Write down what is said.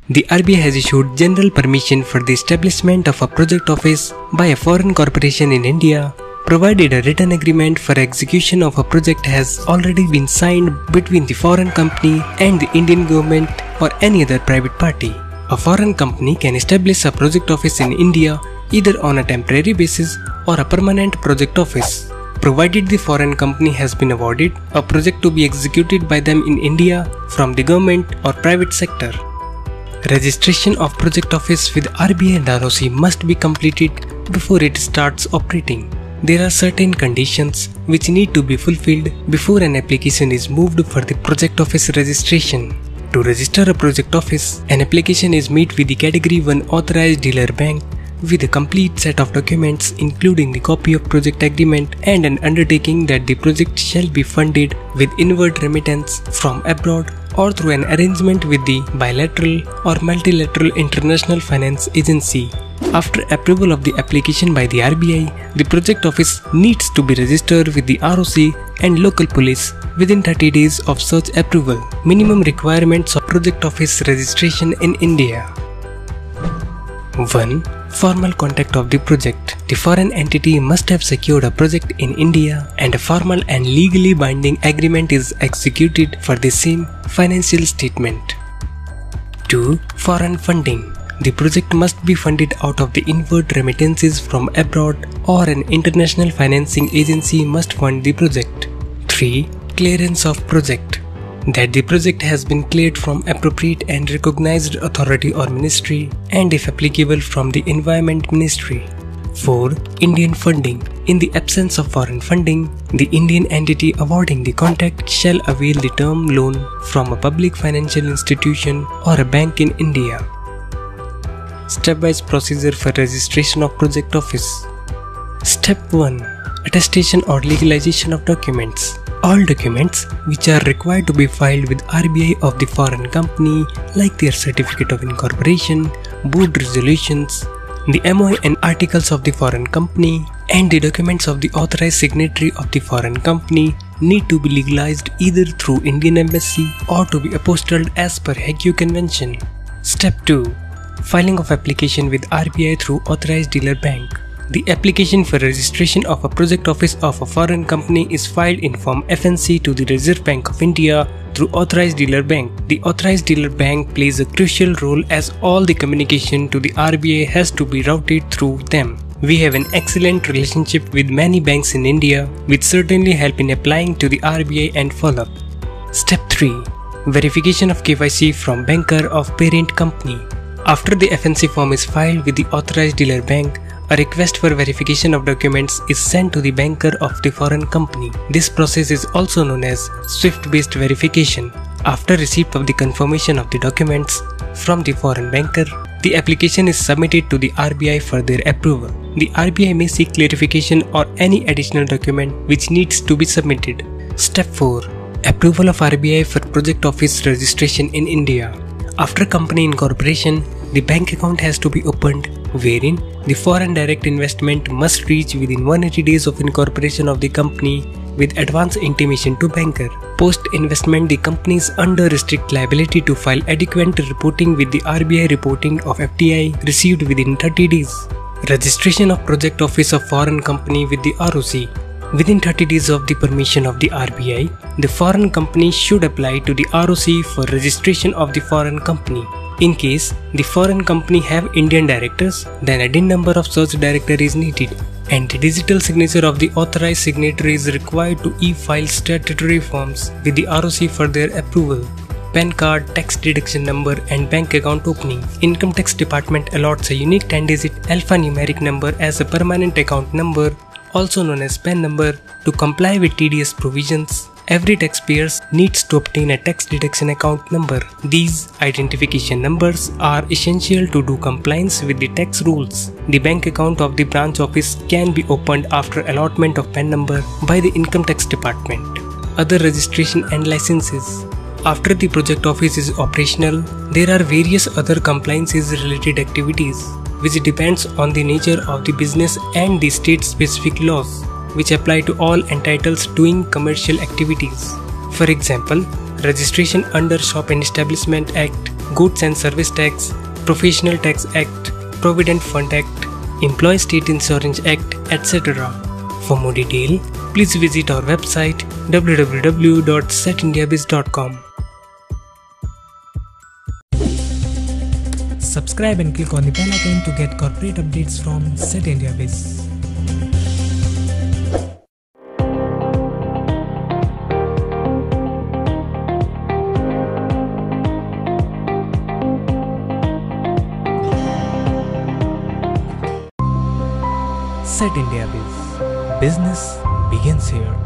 The RBI has issued general permission for the establishment of a project office by a foreign corporation in India, provided a written agreement for execution of a project has already been signed between the foreign company and the Indian government or any other private party. A foreign company can establish a project office in India either on a temporary basis or a permanent project office, provided the foreign company has been awarded a project to be executed by them in India from the government or private sector. Registration of project office with RBI and ROC must be completed before it starts operating. There are certain conditions which need to be fulfilled before an application is moved for the project office registration. To register a project office, an application is made with the Category 1 authorized dealer bank with a complete set of documents including the copy of project agreement and an undertaking that the project shall be funded with inward remittance from abroad or through an arrangement with the bilateral or multilateral international finance agency. After approval of the application by the RBI, the project office needs to be registered with the ROC and local police within 30 days of such approval. Minimum requirements of project office registration in India. 1. Formal contact of the project. The foreign entity must have secured a project in India and a formal and legally binding agreement is executed for the same financial statement. 2. Foreign funding. The project must be funded out of the inward remittances from abroad or an international financing agency must fund the project. 3. Clearance of project. That the project has been cleared from appropriate and recognized authority or ministry and if applicable from the Environment Ministry. 4. Indian funding. In the absence of foreign funding, the Indian entity awarding the contract shall avail the term loan from a public financial institution or a bank in India. Stepwise procedure for registration of project office. Step 1. Attestation or legalization of documents. All documents which are required to be filed with RBI of the foreign company like their certificate of incorporation, board resolutions, the MOI and articles of the foreign company and the documents of the authorized signatory of the foreign company need to be legalized either through Indian Embassy or to be apostilled as per Hague Convention. Step 2. Filing of application with RBI through authorized dealer bank. The application for registration of a project office of a foreign company is filed in Form FNC to the Reserve Bank of India through authorized dealer bank. The authorized dealer bank plays a crucial role as all the communication to the RBI has to be routed through them. We have an excellent relationship with many banks in India which certainly help in applying to the RBI and follow-up. Step 3. Verification of KYC from banker of parent company. After the FNC form is filed with the authorized dealer bank, a request for verification of documents is sent to the banker of the foreign company. This process is also known as SWIFT-based verification. After receipt of the confirmation of the documents from the foreign banker, the application is submitted to the RBI for their approval. The RBI may seek clarification or any additional document which needs to be submitted. Step 4. Approval of RBI for project office registration in India. After company incorporation, the bank account has to be opened wherein the foreign direct investment must reach within 180 days of incorporation of the company with advance intimation to banker. Post-investment, the company is under strict liability to file adequate reporting with the RBI reporting of FDI received within 30 days. Registration of project office of foreign company with the ROC. Within 30 days of the permission of the RBI, the foreign company should apply to the ROC for registration of the foreign company. In case the foreign company have Indian directors, then a DIN number of such director is needed and the digital signature of the authorized signatory is required to e-file statutory forms with the ROC for their approval. PAN card, tax deduction number and bank account opening. Income Tax Department allots a unique 10-digit alphanumeric number as a permanent account number, also known as PAN number, to comply with TDS provisions. Every taxpayer needs to obtain a tax deduction account number. These identification numbers are essential to do compliance with the tax rules. The bank account of the branch office can be opened after allotment of PAN number by the Income Tax Department. Other registration and licenses. After the project office is operational, there are various other compliances related activities which depends on the nature of the business and the state specific laws, which apply to all entities doing commercial activities. For example, registration under Shop and Establishment Act Goods and Service Tax, Professional Tax Act, Provident Fund Act, Employee State Insurance Act, etc. For more detail, please visit our website www.setindiabiz.com. Subscribe and click on the bell icon to get corporate updates from Set India Biz. Set India Biz. Business begins here.